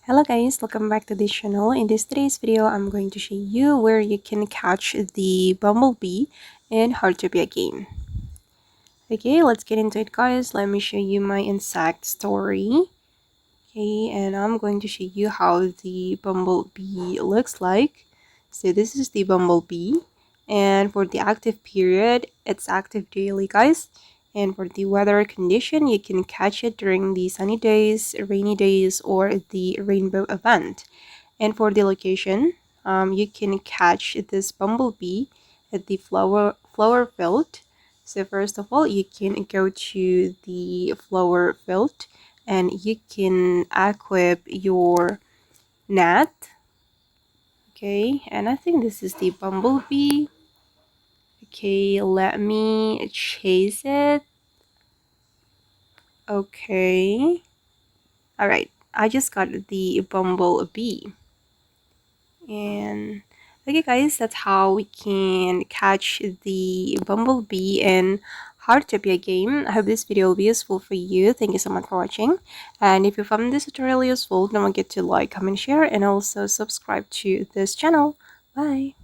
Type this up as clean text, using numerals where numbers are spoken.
Hello guys, welcome back to this channel. In today's video, I'm going to show you where you can catch the bumblebee in Heartopia game. Okay, let's get into it guys. Let me show you my insect story. Okay, and I'm going to show you how the bumblebee looks like. So this is the bumblebee, and for the active period, it's active daily guys. And for the weather condition, you can catch it during the sunny days, rainy days, or the rainbow event. And for the location, you can catch this bumblebee at the flower field. So first of all, you can go to the flower field and you can equip your net. Okay, and I think this is the bumblebee. Okay, let me chase it. Okay, all right, I just got the bumblebee. And okay guys, that's how we can catch the bumblebee in Heartopia game. I hope this video will be useful for you. Thank you so much for watching, and if you found this tutorial useful, don't forget to like, comment, share, and also subscribe to this channel. Bye.